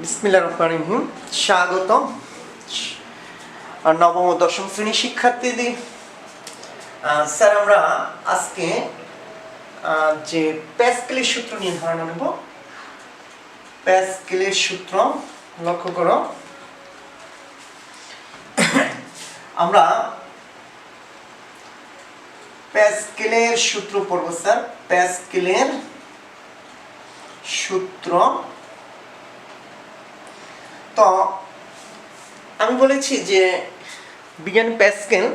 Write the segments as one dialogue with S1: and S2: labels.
S1: বিসমিল্লাহির রহমানির রহিম। স্বাগতম নবম ও দশম শ্রেণীর শিক্ষার্থীদের। স্যার আমরা আজকে যে প্যাসকেলের সূত্র নিয়ে ধারণা নেব। প্যাসকেলের সূত্র লক্ষ্য করো, আমরা প্যাসকেলের সূত্র পড়ব স্যার। প্যাসকেলের সূত্র। তো আমি বলেছি যে বিজ্ঞানী প্যাসকেল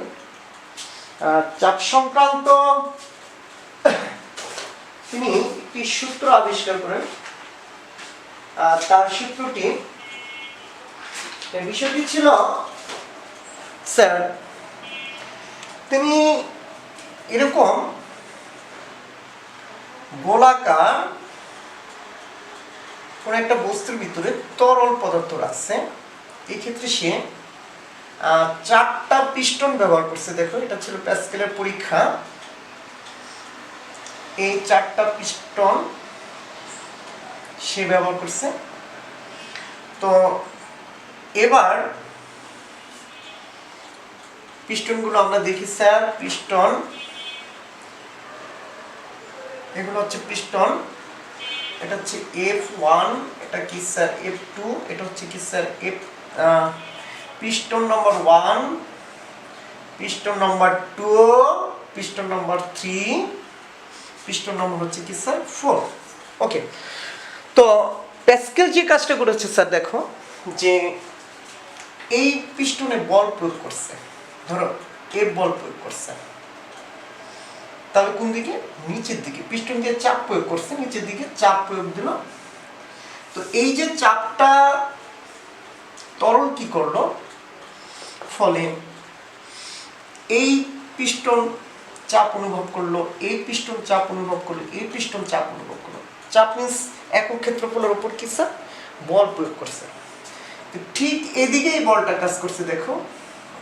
S1: চাপ সংক্রান্ত তিনি একটি সূত্র আবিষ্কার করেন। তার সূত্রটি বিষয়টি ছিল স্যার, তিনি এরকম গোলাকার কোন একটা বস্তুর ভিতরে তরল পদার্থ রাখছে। এই ক্ষেত্রে সে 4টা পিস্টন ব্যবহার করছে। দেখো, এটা ছিল প্যাসকেলের পরীক্ষা। এই 4টা পিস্টন সে ব্যবহার করছে। তো এবার পিস্টনগুলো আমরা দেখি স্যার। পিস্টন এগুলো হচ্ছে পিস্টন। এটা হচ্ছে F1, এটা কি স্যার F2, এটা হচ্ছে কি স্যার পিস্টন নম্বর 1, পিস্টন নম্বর 2, পিস্টন নম্বর 3, পিস্টন নম্বর হচ্ছে কি স্যার 4। ওকে, তো প্যাসকেল যে কাজটা করেছে স্যার, দেখো যে এই পিস্টনে বল প্রয়োগ করছে। ধরো এফ বল প্রয়োগ করছে, তাহলে কোন দিকে? নিচের দিকে। পিস্টন দিয়ে চাপ প্রয়োগ করছে, নিচের দিকে চাপ প্রয়োগ দিল। তো এই যে চাপটা তরল কি করলো, ফলে এই পিস্টন চাপ অনুভব করলো, এই পিস্টন চাপ অনুভব করলো, এই পিস্টন চাপ অনুভব করলো। চাপ মিন্স একক ক্ষেত্রফলের উপর কি স্যার বল প্রয়োগ করছে। ঠিক এদিকে এই বলটা কাজ করছে, দেখো,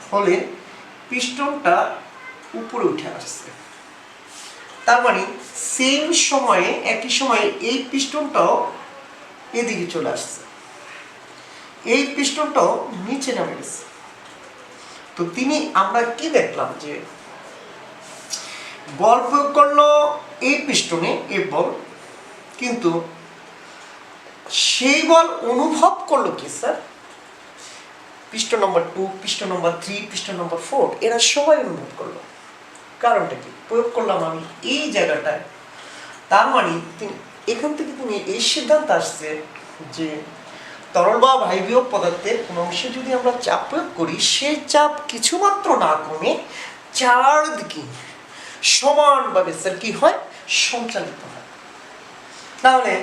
S1: ফলে পিস্টনটা উপরে উঠে আসছে। তার মানে সেম সময়ে, একই সময়ে এই পিস্টনটাও এদিকে চলে আসছে, এই পিস্টনটাও নিচে নামে গেছে। তো আমরা কি দেখলাম, যে বল প্রয়োগ করলো এই পিস্টনে, এই বল, কিন্তু সেই বল অনুভব করলো কি স্যার পিস্টন নম্বর 2, পিস্টন নম্বর 3, পিস্টন নম্বর 4, এরা সবাই অনুভব করলো। কারণটা কি? প্রয়োগ করলাম আমি এই জায়গাটায়। তার মানে এখান থেকে তুমি এই সিদ্ধান্ত আসছে যে তরল বা বায়বীয় পদার্থের কোন অংশে যদি আমরা চাপ প্রয়োগ করি, সেই চাপ কিছুমাত্র না কমে চারদিকে সমানভাবে স্যার কি হয়, সঞ্চালিত হয়। তাহলে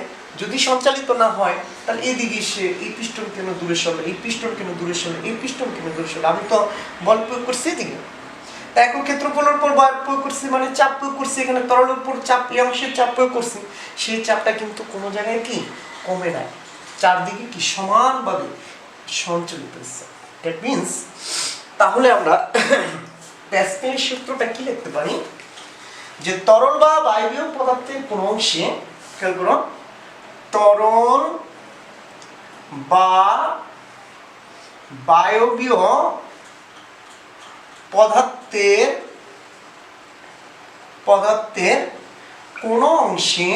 S1: যদি সঞ্চালিত না হয়, তাহলে এদিকে সে এই পিস্টন কেন দূরে সরলো, এই পিস্টন কেন দূরে সরলো, এই পিস্টন কেন দূরে সরলো। আমি তো বল প্রয়োগ করছি এদিকে, একক ক্ষেত্রফলের উপর বল প্রয়োগ করছি, মানে চাপ প্রয়োগ করছি। এখানে তরলের উপর চাপ, এই অংশের চাপ প্রয়োগ করছি। সেই চাপটা কিন্তু কোনো জায়গায় কি কমে নাই, চারদিকে কি সমানভাবে সঞ্চালিত হচ্ছে। দ্যাট মিন্স তাহলে আমরা প্যাসকেলের সূত্রটা কি লিখতে পারি, যে তরল বা বায়বীয় পদার্থের কোন অংশে, খেয়াল করো, তরল বা বায়বীয় পদার্থের কোন অংশে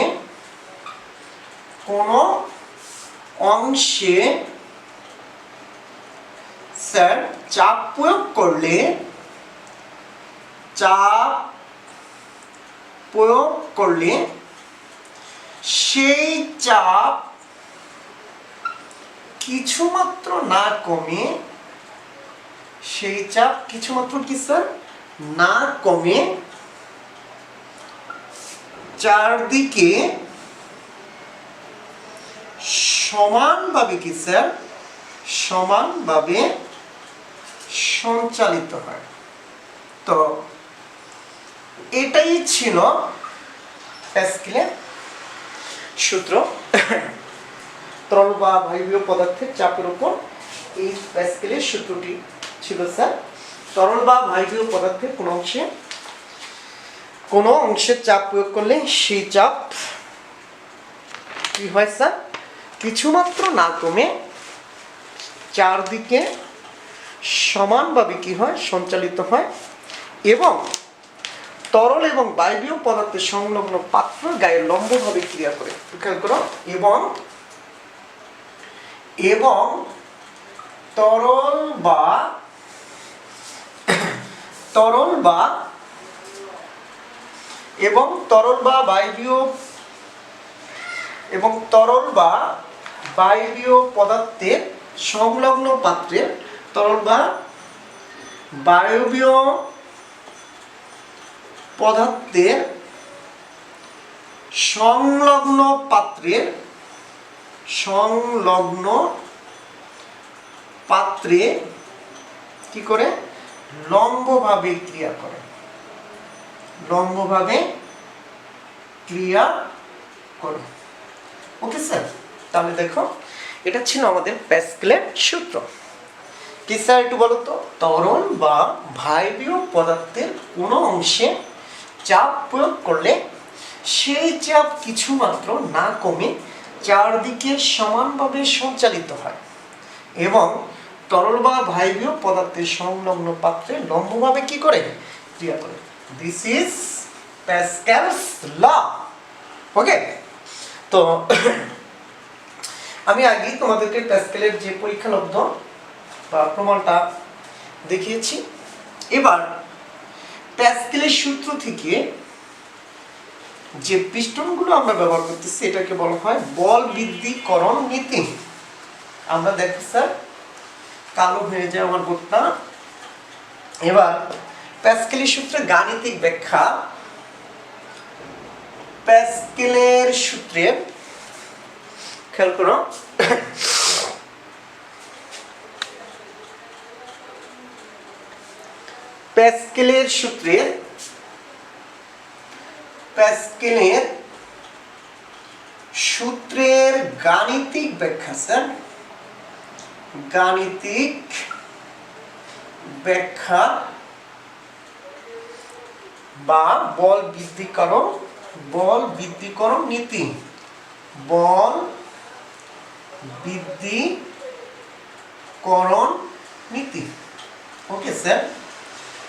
S1: স্যার চাপ প্রয়োগ করলে সেই চাপ কিছুমাত্র না কমে, সেই চাপ কিছুমাত্র কি স্যার না কমে চারদিকে সমানভাবে কি স্যার সমানভাবে সঞ্চালিত হয়। তো এটাই ছিল প্যাসকেলের সূত্র। তরল বা বায়বীয় পদার্থের চাপের উপর এই প্যাসকেলের সূত্রটি ছিল স্যার। তরল বা বায়বীয় পদার্থের কোন অংশে চাপ প্রয়োগ করলে সেই চাপ কি হয় স্যার কিছুমাত্র না কমে চারদিকে সমানভাবে কি হয়, সঞ্চালিত হয় এবং তরল এবং বায়বীয় পদার্থের সংলগ্ন পাত্র গায়ে লম্বভাবে ক্রিয়া করে। খেয়াল করো, এবং তরল বা বায়বীয় পদার্থের সংলগ্ন পাত্রের তরল বা বায়বীয় পদার্থের সংলগ্ন পাত্রে কি করে, লম্বভাবে ক্রিয়া করে, ওকে স্যার। তাহলে দেখো, এটা ছিল আমাদের প্যাসকেলের সূত্র। কি স্যার একটু বলো তো, তরল বা বায়বীয় পদার্থের কোনো অংশে চাপ প্রয়োগ করলে সেই চাপ কিছুমাত্র না কমে চারদিকে সমানভাবে সঞ্চালিত হয় এবং তরল বা বায়বীয় পদার্থের সংলগ্ন পাত্রে লম্বভাবে কি করে, ক্রিয়া করে। দিস ইজ প্যাসকেলস ল। ওকে, তো আমি আগেই তোমাদেরকে প্যাসকেলের যে পরীক্ষালব্ধ বা প্রমাণটা দেখিয়েছি। এবার প্যাসকেলের সূত্র থেকে যে পিস্টনগুলো আমরা ব্যবহার করতেছি এটাকে বলা হয় বল বৃদ্ধিকরণ নীতি। আমরা দেখি স্যার, কালো হয়ে যায় আমার বোর্ডটা। এবার প্যাসকেলের সূত্রে গাণিতিক ব্যাখ্যা। প্যাসকেলের সূত্রে খেয়াল করো, প্যাসকেলের সূত্রের গাণিতিক ব্যাখ্যা স্যার, গাণিতিক ব্যাখ্যা বা বল বৃদ্ধিকরণ নীতি, বল বৃদ্ধিকরণ নীতি। ওকে স্যার,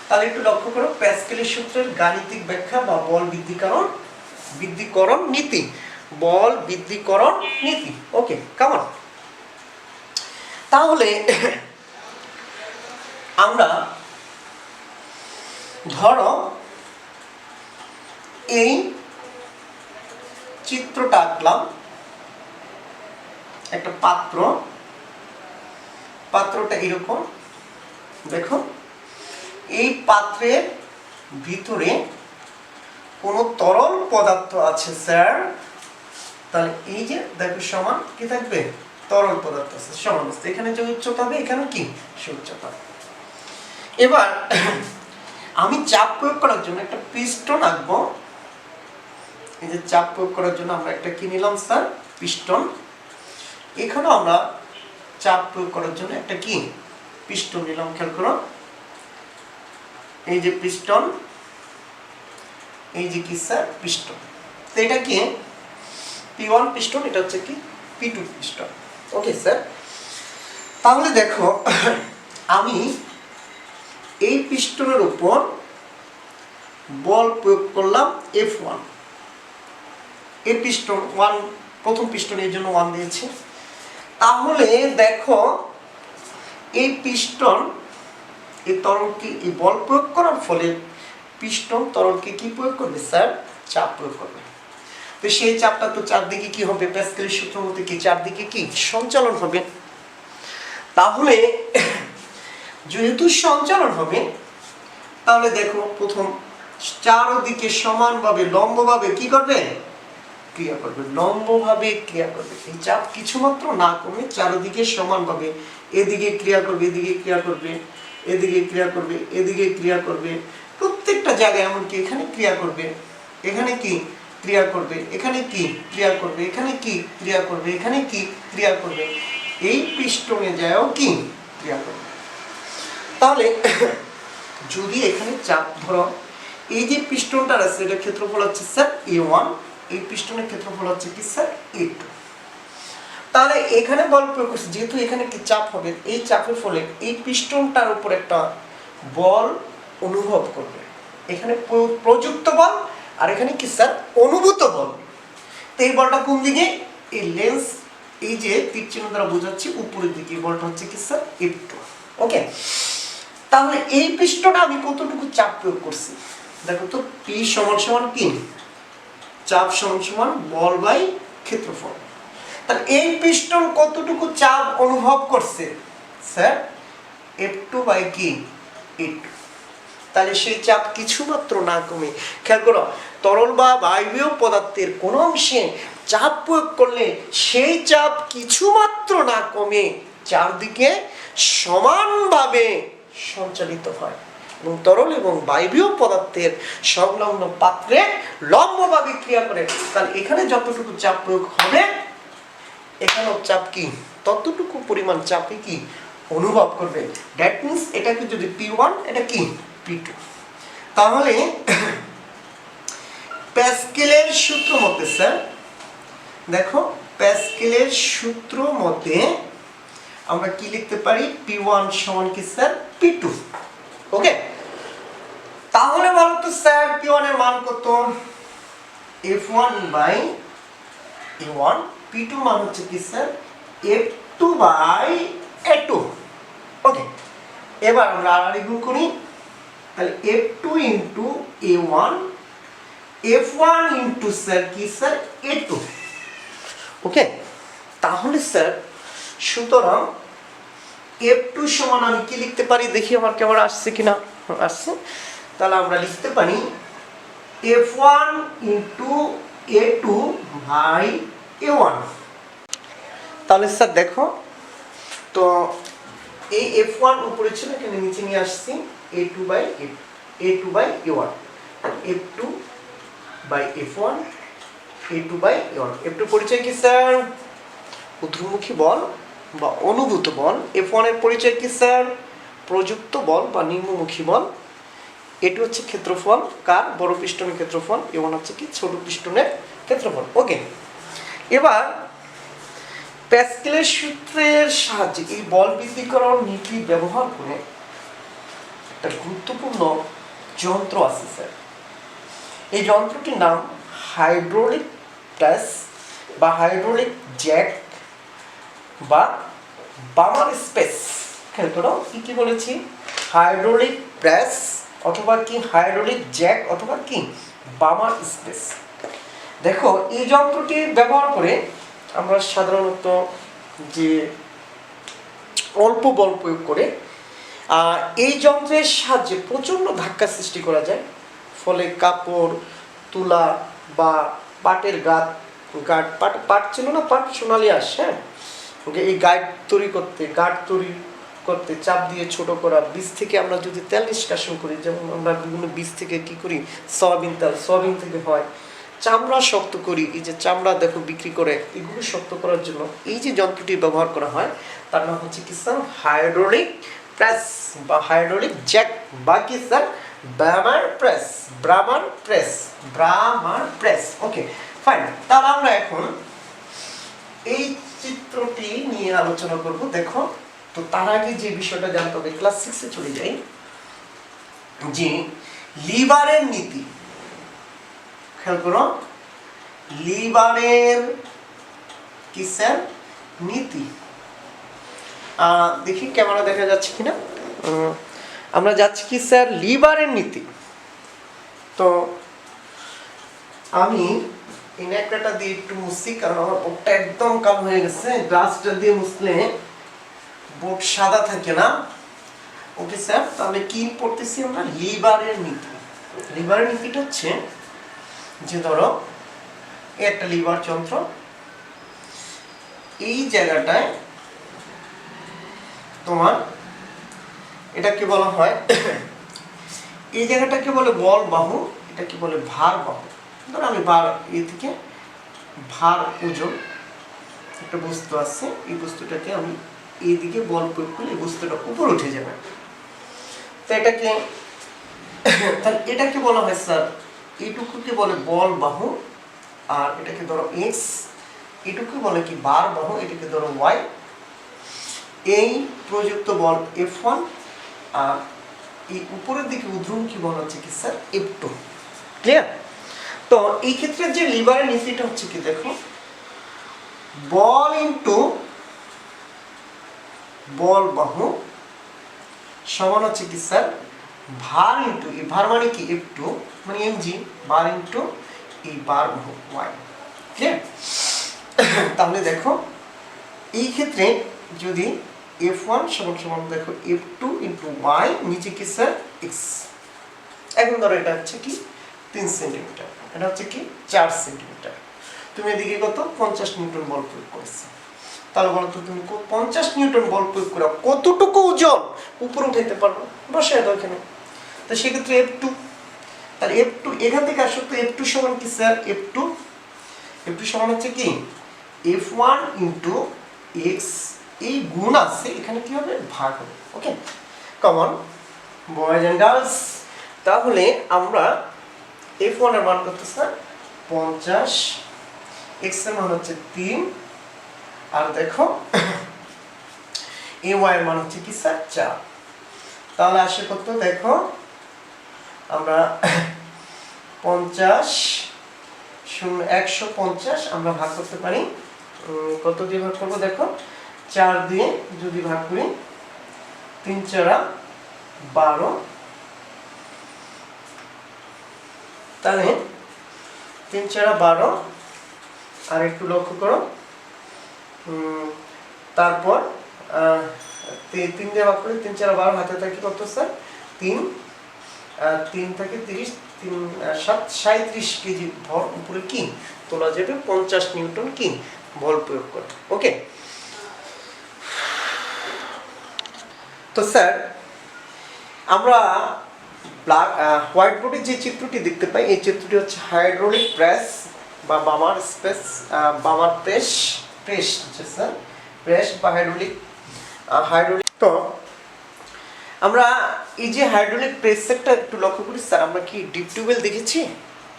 S1: তাহলে একটু লক্ষ্য করো, প্যাসকেলের সূত্রের গাণিতিক ব্যাখ্যা বা বল বৃদ্ধিকরণ নীতি, বল বৃদ্ধিকরণ নীতি। ওকে, কেমন? তাহলে আমরা ধরো এই চিত্রটা আঁকলাম, একটা পাত্রটা এরকম। দেখো, এই পাত্রের ভিতরে কোন তরল পদার্থ আছে স্যার, তাহলে এই যে দেখো সমান কি থাকবে, তরল পদার্থ আছে সমান। এখানে যে উচ্চতা হবে এখানে কি উচ্চতা। এবার আমি চাপ প্রয়োগ করার জন্য একটা পিস্টন আঁকবো। এই যে চাপ প্রয়োগ করার জন্য আমরা একটা কি নিলাম স্যার, পিস্টন। এখানে আমরা চাপ প্রয়োগ করার জন্য একটা কি পিস্টন নিলাম। খেয়াল করো, এই যে পিস্টন, এই যে কি স্যার পিস্টন। তো এটা কি P1 পিস্টন, এটা হচ্ছে কি P2 পিস্টন। ওকে স্যার, তাহলে দেখো আমি এই পিস্টনের উপর বল প্রয়োগ করলাম F1। এই পিস্টন 1, প্রথম পিস্টন, এর জন্য 1 দিয়েছি। তাহলে দেখো এই পিস্টন, এই তরলকে এই বল প্রয়োগ করার ফলে পিস্টন তরলকে কি প্রয়োগ করবে স্যার, চাপ প্রয়োগ করবে। তো সেই চাপটা তো চারদিকে কি হবে, প্যাসকেলের সূত্র মতে কি চারদিকে কি সঞ্চালন হবে। তাহলে যেহেতু সঞ্চালন হবে, তাহলে দেখো প্রথম চারদিকে সমানভাবে লম্বভাবে কি করবে, ক্রিয়া করবে, লম্বভাবে ক্রিয়া করবে। এই চাপ কিছুমাত্র না কমে চারদিকে সমানভাবে এদিকে ক্রিয়া করবে, এদিকে ক্রিয়া করবে, এদিকে ক্রিয়া করবে, এদিকে ক্রিয়া করবে, প্রত্যেকটা জায়গায় এমনকি এখানে ক্রিয়া করবে, এখানে কি ক্রিয়া করবে, এখানে কি ক্রিয়া করবে, এখানে কি ক্রিয়া করবে, এখানে কি ক্রিয়া করবে, এই পিস্টনে যায়ও কি ক্রিয়া করবে। তাহলে যদি এখানে চাপ ধরো, এই যে পিস্টনটা আছে এটার ক্ষেত্রফল হচ্ছে স্যার A1, এই পিস্টনের ক্ষেত্রফল হচ্ছে কি স্যার A2। তাহলে এখানে বল প্রয়োগ করছে, যেহেতু এখানে একটি চাপ হবে, এই চাপের ফলে এই পিস্টনটার উপর একটা বল অনুভব করবে। এখানে প্রযুক্ত বল আর এখানে কি স্যার অনুভূত বল। তো এই বলটা কোন দিকে, এই লেন্স এই যে তীর চিহ্ন দ্বারা বোঝাচ্ছি উপরের দিকে, এই বলটা হচ্ছে কি স্যার F2। ওকে, তাহলে এই পিস্টনে আমি কতটুকু চাপ প্রয়োগ করছি দেখো তো, P সমান সমান কি, চাপ সমান সমান বল বাই ক্ষেত্রফল। তাহলে এই পিস্টন কতটুকু চাপ অনুভব করছে স্যার, F2 বাই কি E2। তাহলে সেই চাপ কিছুমাত্র না কমে, খেয়াল করো, তরল বা বায়বীয় পদার্থের কোন অংশে চাপ প্রয়োগ করলে সেই চাপ কিছুমাত্র না কমে চারদিকে সমানভাবে সঞ্চালিত হয় এবং তরল এবং বায়বীয় পদার্থের সংলগ্ন পাত্রে লম্বভাবে ক্রিয়া করে। তাহলে এখানে যতটুকু চাপ প্রয়োগ হবে এখানেও চাপ কি ততটুকু পরিমাণ চাপে কি অনুভব করবে। দ্যাট মিন্স এটাকে যদি P1 এটা কি P2। তাহলে প্যাসকেলের সূত্র মতে স্যার দেখো, প্যাসকেলের সূত্র মতে আমরা কি লিখতে পারি, P1 সমান কি স্যার P2। ওকে, তাহলে বলো তো স্যার P1 এর মান কত, F1 বাই A1, P2 মান হচ্ছে কি স্যার F2 বাই A2। ওকে, এবার আমরা আর গুণ করি, তাহলে F2 into A1, F1 into sir কি স্যার A2। ওকে, তাহলে স্যার সুতরাং F2 সমান আমি কি লিখতে পারি, দেখি আমার ক্যামেরা আসছে কিনা, আসছে। তাহলে আমরা লিখতে পারি F1 into A2 by A1। তাহলে স্যার দেখো তো এই F1 উপরে ছিল, এখানে নিচে নিয়ে আসছি, A2 by A1, F2 by F1, A2 by A1। F2 পরিচয় কি স্যার, ঊর্ধ্বমুখী বল বা অনুভূত বল। F1 এর পরিচয় কি স্যার, প্রযুক্ত বল বা নিম্নমুখী বল। A2 হচ্ছে ক্ষেত্রফল, কার, বড় পিস্টনের ক্ষেত্রফল। A1 হচ্ছে কি ছোট পিস্টনের ক্ষেত্রফল। ওকে, এবার প্যাসকেলের সূত্রের সাহায্যে এই বল বৃদ্ধিকরণ নীতি ব্যবহার করে একটা গুরুত্বপূর্ণ যন্ত্র আছে স্যার। এই যন্ত্রটির নাম হাইড্রোলিক প্রেস বা হাইড্রোলিক জ্যাক বা বামার স্পেস। খেয়াল করো কি বলেছি, হাইড্রোলিক প্রেস অথবা কি হাইড্রোলিক জ্যাক অথবা কি বামার স্পেস। দেখো এই যন্ত্রটি ব্যবহার করে আমরা সাধারণত যে অল্প বল প্রয়োগ করে এই যন্ত্রের সাহায্যে প্রচণ্ড ধাক্কা সৃষ্টি করা যায়, ফলে কাপড়, তুলা বা পাটের পাট ছিল না, পাট সোনালি আসে, হ্যাঁ, এই গাইড তৈরি করতে চাপ দিয়ে ছোট করা, বীজ থেকে আমরা যদি তেল নিষ্কাশন করি, যেমন আমরা বিভিন্ন বীজ থেকে কি করি, সয়াবিন তেল, সয়াবিন থেকে হয়, চামড়া শক্ত করি, এই যে চামড়া দেখো বিক্রি করে, এগুলো শক্ত করার জন্য এই যে যন্ত্রটি ব্যবহার করা হয় তার নাম হচ্ছে কি স্যার হাইড্রোলিক প্রেস বা হাইড্রোলিক জ্যাক বা কি স্যার ব্রামার প্রেস। ওকে ফাইন, তাহলে আমরা এখন এই চিত্রটি নিয়ে আলোচনা করব। দেখো তো তার আগে যে বিষয়টা জানতে হবে, ক্লাস 6 এ চলে যাই, যে লিভারের নীতি। খেয়াল করো, লিভারের কি স্যার নীতি। দেখি ক্যামেরা দেখা যাচ্ছে কিনা, আমরা যাচ্ছি কি স্যার লিভারের নীতি। তো আমি এই ন্যাকড়াটা দিয়ে একটু মুছি, কারণ আমার বোর্ডটা একদম কালো হয়ে গেছে, গ্লাসটা দিয়ে মুছলে বোর্ড সাদা থাকে না। ওকে স্যার, তাহলে কি পড়তেছি আমরা, লিভারের নীতি। লিভারের নীতিটা হচ্ছে যে ধরো একটা লিভার যন্ত্র, এই জায়গাটায় তোমার এটাকে বলা হয়, এই জায়গাটাকে বলে বল বাহু, এটাকে বলে ভার বাহু। ধরো আমি থেকে ভার ওজন একটা বস্তু আছে, এই বস্তুটাকে আমি এইদিকে বল প্রয়োগ করলে এই বস্তুটা উপর উঠে যাবে। তো এটাকে বলা হয় স্যার, এইটুকুকে বলে বল বাহু, আর এটাকে ধরো এক্স, এটুকু বলে কি বার বাহু, এটাকে ধরো ওয়াই। এই প্রযুক্ত বল F1 আর এই উপরের দিকে ঊর্ধ্বমুখী বল হচ্ছে কি স্যার F2। ক্লিয়ার? তো এই ক্ষেত্রে যে লিভারের নীতিটা হচ্ছে কি দেখো, বল ইনটু বল বাহু সমান হচ্ছে কি স্যার ভার ইনটু, এই ভার মানে কি F2 মানে mg, বার ইনটু এই বার বাহু y। ক্লিয়ার? তাহলে দেখো এই ক্ষেত্রে যদি F1 সমান সমান দেখো F2 ইনটু y, নিচে কি স্যার x। এখন ধরো এটা হচ্ছে কি 3 সেন্টিমিটার, এটা হচ্ছে কি 4 সেন্টিমিটার। তুমি এদিকে কত 50 নিউটন বল প্রয়োগ করেছো। তাহলে বলো তো তুমি 50 নিউটন বল প্রয়োগ করে কতটুকু ওজন উপরে উঠাইতে পারবে? বসায় দাও এখানে। তো সেক্ষেত্রে F2, তাহলে F2 এখান থেকে আসো তো F2 সমান কি স্যার F2 সমান হচ্ছে কি F1 ইনটু x, এই গুণ আছে এখানে কি হবে ভাগ হবে। ওকে কমন বয়েজ এন্ড গার্লস। তাহলে আমরা F1 এর মান কত স্যার 50, x এর মান হচ্ছে 3, আর দেখো ay এর মান হচ্ছে কি স্যার 4। তাহলে আসে কত দেখো আমরা 50 150 আমরা ভাগ করতে পারি কত দিয়ে ভাগ করব দেখো 4 দিয়ে যদি ভাগ করি 3 4 12, তাহলে 3 4 12, আর একটু লক্ষ্য করো তারপর 3 দিয়ে ভাগ করি 3 4 12, হাতে থাকে কত স্যার 3 থেকে 30, 3 7 37 কেজি ভর উপরে কি তোলা যাবে 50 নিউটন কি বল প্রয়োগ করে। ওকে তো স্যার আমরা হোয়াইট বোর্ডে যে চিত্রটি দেখতে পাই, এই চিত্রটি হচ্ছে হাইড্রোলিক প্রেস বা বামার প্রেস হচ্ছে স্যার প্রেস বা হাইড্রোলিক। তো আমরা এই যে হাইড্রোলিক প্রেস সেটটা একটু লক্ষ্য করি স্যার, আমরা কি ডিপ টিউবওয়েল দেখেছি?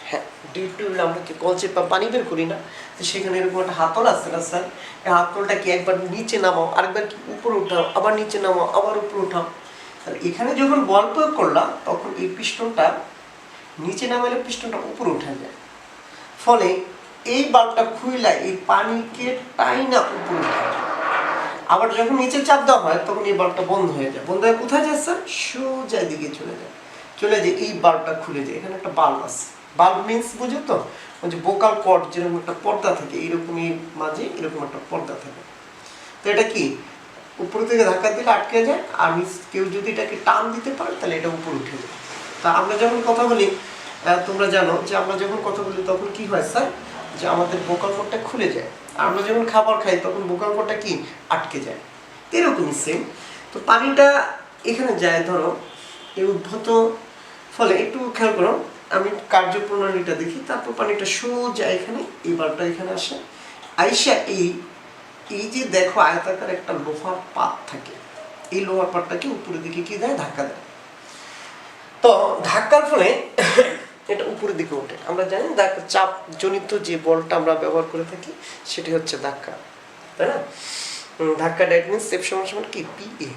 S1: হ্যাঁ, ডিপ টিউবওয়েল আমরা কি কল চেপে পানি বের করি না? তো সেখানে এরকম একটা হাতল আছে না স্যার, এই হাতলটা কি একবার নিচে নামাও, আরেকবার কি উপরে উঠাও, আবার নিচে নামাও, আবার উপরে উঠাও। তাহলে এখানে যখন বল প্রয়োগ করলাম তখন এই পিস্টনটা নিচে নামালে পিস্টনটা উপরে উঠে যায়, ফলে এই বাল্বটা খুইলা এই পানিকে টাইনা উপরে উঠে। আবার যখন নিচে চাপ দেওয়া হয় তখন এই বাল্বটা বন্ধ হয়ে যায়। বন্ধ হয়ে কোথায় যায় স্যার? সোজা দিকে চলে যায় এই বাল্বটা খুলে যায়। এখানে একটা বাল্ব আছে, বাল্ব মিন্স বুঝো তো, ওই যে বোকাল কর্ড যেরকম একটা পর্দা থাকে, এইরকমই মাঝে এরকম একটা পর্দা থাকে। তো এটা কি উপর থেকে ধাক্কা দিলে আটকে যায়, আর কেউ যদি এটাকে টান দিতে পারে তাহলে এটা উপরে উঠে যায়। তা আমরা যখন কথা বলি, তোমরা জানো যে আমরা যখন কথা বলি তখন কি হয় স্যার, যে আমাদের বোকাল কর্ডটা খুলে যায়। আর আমরা যখন খাবার খাই তখন বোকাল কর্ডটা কি আটকে যায়। এরকমই সেম। তো পানিটা এখানে যায় ধরো এই উদ্ভূত, ফলে একটু খেয়াল করো, আমি কার্যপ্রণালীটা দেখি, তারপর পানিটা সোজা এখানে এই বাল্বটা এখানে আসে, আইসা এই যে দেখো আয়তাকার একটা লোহার পাত থাকে, এই লোহার পাতটাকে উপরের দিকে কি দেয় ধাক্কা দেয়। তো ধাক্কার ফলে এটা উপরের দিকে ওঠে। আমরা জানি চাপ জনিত যে বলটা আমরা ব্যবহার করে থাকি সেটি হচ্ছে ধাক্কা, তাই না? ধাক্কা দ্যাট মিন্স এফ সমান সমান কি পিএ।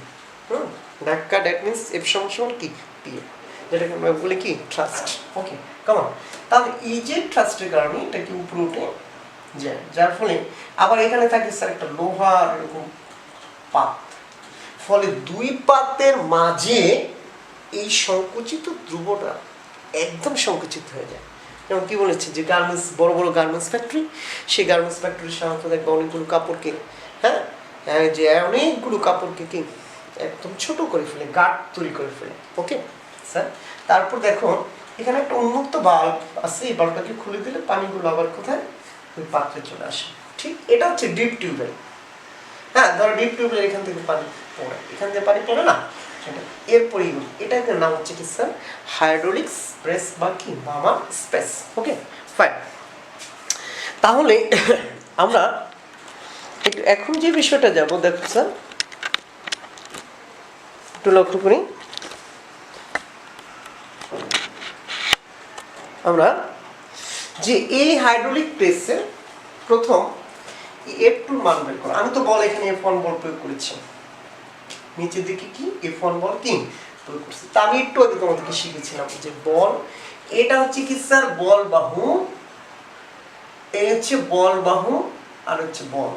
S1: ধাক্কা দ্যাট মিন্স এফ সমান সমান কি পিএ, যেটাকে আমরা বলি কি থ্রাস্ট। ওকে কেমন? তাহলে এই যে থ্রাস্টের কারণে এটা কি উপরে উঠে যায়, যার ফলে আবার এখানে থাকে স্যার একটা লোহার এরকম পাত, ফলে দুই পাতের মাঝে এই সংকুচিত ধ্রুবটা একদম সংকুচিত হয়ে যায়। যেমন কি বলেছে যে গার্মেন্টস, বড় বড় গার্মেন্টস ফ্যাক্টরি, সেই গার্মেন্টস ফ্যাক্টরির সাধারণত দেখবে অনেকগুলো কাপড়কে যে অনেকগুলো কাপড়কে কি একদম ছোট করে ফেলে, গাঢ় তৈরি করে ফেলে। ওকে স্যার, তারপর দেখো এখানে একটা উন্মুক্ত বাল্ব আছে, এই বাল্বটাকে খুলে দিলে পানিগুলো আবার কোথায় ওই পাত্রে চলে আসে। ঠিক এটা হচ্ছে ডিপ টিউবওয়েল। হ্যাঁ, ধরো ডিপ টিউবওয়েল এখান থেকে পানি পড়ে, এখান থেকে পানি পড়ে না, এরপরেই এটার নাম হচ্ছে কি স্যার হাইড্রোলিক প্রেস বা কি বামার স্পেস। Okay fine. তাহলে আমরা এখন যে বিষয়টা যাব দেখো স্যার, একটু লক্ষ্য করি, আমরা যে এই হাইড্রোলিক প্রেসের প্রথম F2 এর মান বের করো। আমি তো বল এখানে F1 বল প্রয়োগ করেছি, নিচের দিকে কি F1 বল কি প্রয়োগ করছি। তা আমি একটু আগে তোমাদেরকে শিখিয়েছিলাম যে বল, এটা হচ্ছে কি স্যার বল বাহু, এই হচ্ছে বল বাহু আর হচ্ছে বল।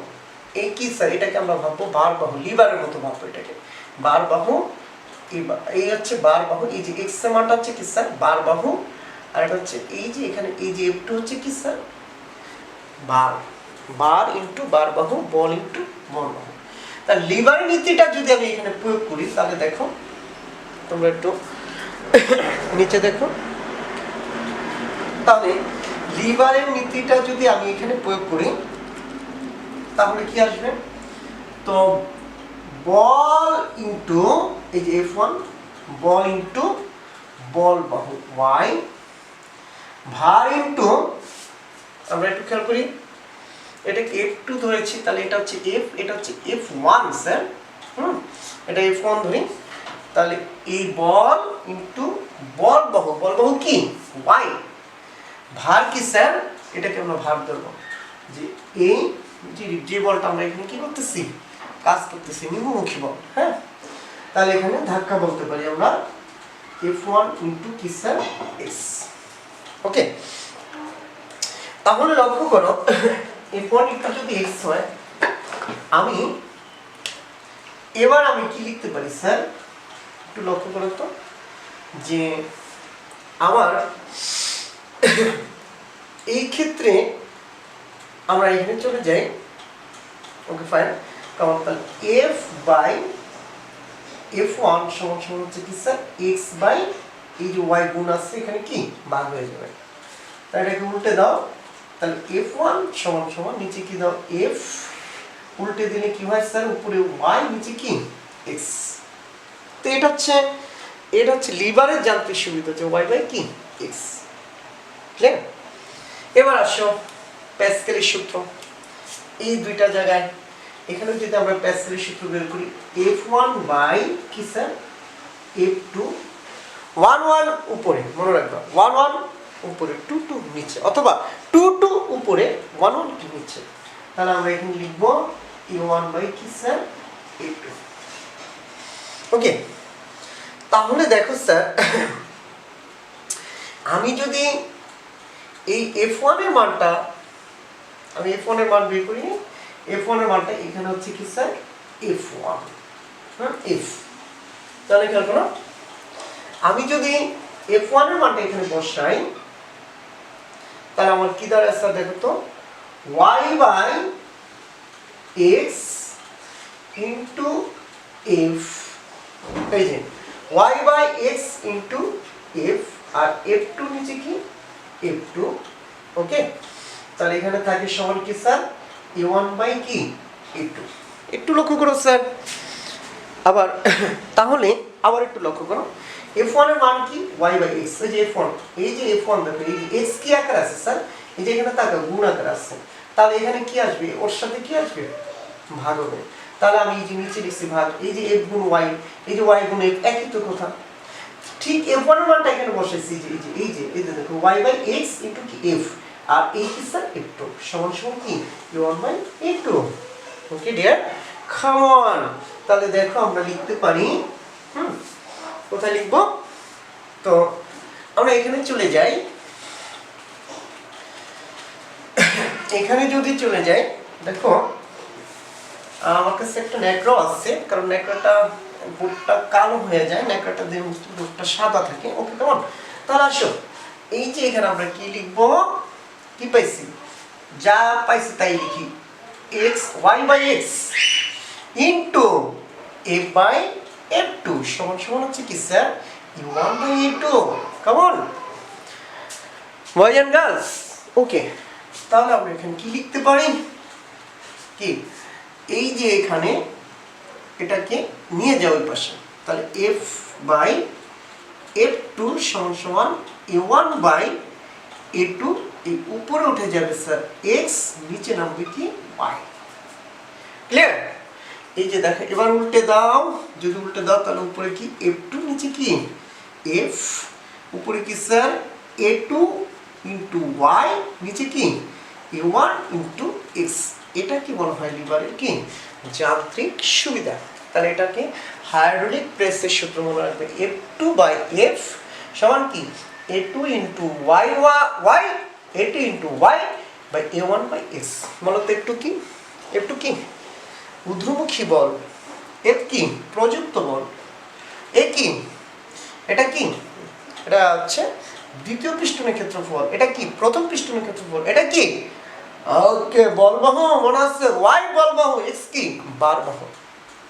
S1: এই কি স্যার এটাকে আমরা ভাববো বার বাহু, লিভারের মতো ভাববো এটাকে বার বাহু। এই হচ্ছে বার বাহু, এই যে এক্স এর মানটা হচ্ছে কি স্যার বার বাহু, আর এটা হচ্ছে এই যে এখানে এই যে F2 হচ্ছে কি স্যার বার, বার ইনটু বার বাহু, বল ইনটু বল বাহু। তা লিভারের নীতিটা যদি আমি এখানে প্রয়োগ করি তাহলে দেখো তোমরা একটু নিচে দেখো, তাহলে লিভারের নীতিটা যদি আমি এখানে প্রয়োগ করি তাহলে কি আসবে, তো বল ইনটু এই যে F1 বল ইনটু বল বাহু y, ভার ইনটু আমরা একটু খেয়াল করি এটাকে F2 ধরেছি, তাহলে এটা হচ্ছে F, এটা হচ্ছে F1 স্যার, এটা F1 ধরি, তাহলে এই বল ইনটু বল বাহু, বল বাহু কি y, ভার কি স্যার এটাকে আমরা ভার ধরবো যে এই যে বলটা আমরা এখানে কি করতেছি কাজ করতেছি নিম্নমুখী বল, হ্যাঁ, তাহলে এখানে ধাক্কা বলতে পারি আমরা F1 ইনটু কি স্যার s। ওকে, তাহলে লক্ষ্য করো F1 ইনটু যদি x হয়, আমি এবার আমি কি লিখতে পারি স্যার একটু লক্ষ্য করো তো, যে আমার এই ক্ষেত্রে আমরা এখানে চলে যাই, ওকে ফাইন, কারণ তাহলে f বাই f1 সমান সমান হচ্ছে কি স্যার x বাই এই যে y গুণ আছে এখানে কি ভাগ হয়ে যাবে, তাই এটাকে উল্টে দাও, তাহলে f1 সমান সমান নিচে কি দাও f, উল্টে দিলে কি হয় স্যার উপরে y নিচে কি x। তো এটা হচ্ছে লিভারের যান্ত্রিক সুবিধা যে y বাই কি x। ক্লিয়ার? এবার আসো প্যাসকেলের সূত্র, এই দুইটা জায়গায় এখানে যদি আমরা প্যাসকেলের সূত্র বের করি F1 বাই কি স্যার F2, 1 1 উপরে মনে রাখবা, 1 1 উপরে 2 2 নিচে, অথবা 2 2 উপরে 1 1 নিচে, তাহলে আমরা এখানে লিখব A1 বাই কি স্যার A2। ওকে, তাহলে দেখো স্যার আমি যদি এই F1 এর মানটা, আমি F1 এর মান বের করি, F1 এর মানটা এখানে হচ্ছে কি স্যার F1, হ্যাঁ F, তাহলে খেয়াল করো আমি যদি F1 এর মানটা এখানে বসাই তাহলে আমার কি দাঁড়ায় স্যার দেখো তো y by x into f, এই যে y by x into f, আর f2 নিচে কি f2। ওকে, তাহলে এখানে থাকে সমান কি স্যার a1 বাই কি a2। একটু লক্ষ্য করো স্যার, আবার তাহলে আবার একটু লক্ষ্য করো f1 এর মান কি y বাই x, এই যে f1, এই যে f1 দেখো এই যে x কি আকার আছে স্যার, এই যে এখানে তাকাও গুণ আকার আছে, তাহলে এখানে কি আসবে ওর সাথে কি আসবে ভাগ হবে, তাহলে আমি এই যে নিচে লিখছি ভাগ, এই যে f গুণ y, এই যে y গুণ f একই তো কথা, ঠিক f1 এর মানটা এখানে বসাইছি, এই যে দেখো y বাই x ইনটু কি f, আর এই কি স্যার f2 সমান সমান কি a1 by a2। Okay dear, come on, তাহলে দেখো আমরা লিখতে পারি, কোথায় লিখব, তো আমরা এখানে চলে যাই, এখানে যদি চলে যাই দেখো আমার কাছে একটা ন্যাকড়া আছে, কারণ ন্যাকড়াটা বোর্ডটা কালো হয়ে যায়, ন্যাকড়াটা দিয়ে বোর্ডটা সাদা থাকে। ওকে কেমন, তাহলে আসো এই যে এখানে আমরা কি লিখব, কি পাইছি যা পাইছি তাই লিখি, x y by x into f by f2 সমান সমান হচ্ছে কি স্যার a1 বাই a2। কেমন বয়েজ এন্ড গার্লস? ওকে, তাহলে আমরা এখানে কি লিখতে পারি, কি এই যে এখানে এটাকে নিয়ে যাও ওই পাশে, তাহলে f বাই f2 সমান সমান a1 বাই a2, এই উপরে উঠে যাবে স্যার x, নিচে নামবে কি y। ক্লিয়ার? এই যে দেখো এবার উল্টে দাও, যদি উল্টে দাও তাহলে উপরে কি f2 নিচে কি f, উপরে কি স্যার a2 ইনটু y, নিচে কি a1 ইনটু x। এটা কি বলা হয় লিভারের কি যান্ত্রিক সুবিধা। তাহলে এটাকে হাইড্রোলিক প্রেসের সূত্র মনে রাখবে, F2 বাই F সমান কি A2 into y y A2 into y by A1 by S। মূলত F2 কি, F2 কি ঊর্ধ্বমুখী বল, F কি প্রযুক্ত বল, এ কি এটা কি এটা হচ্ছে দ্বিতীয় পিস্টনের ক্ষেত্রফল, এটা কি প্রথম পিস্টনের ক্ষেত্রফল, এটা কি ওকে বলবাহ মনে আছে ওয়াই বলবাহ, এক্স কি বারবাহ।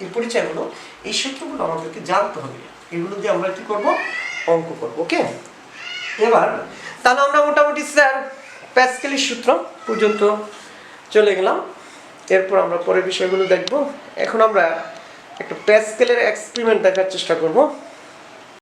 S1: এই পরিচয়গুলো এই সূত্রগুলো আমাদেরকে জানতে হবে, এগুলো দিয়ে আমরা কি করব অঙ্ক করব। ওকে, এবার তাহলে আমরা মোটামুটি স্যার প্যাসকেলের সূত্র পর্যন্ত চলে গেলাম, এরপর আমরা পরের বিষয়গুলো দেখব। এখন আমরা একটা প্যাসকেলের এক্সপেরিমেন্ট দেখার চেষ্টা করব।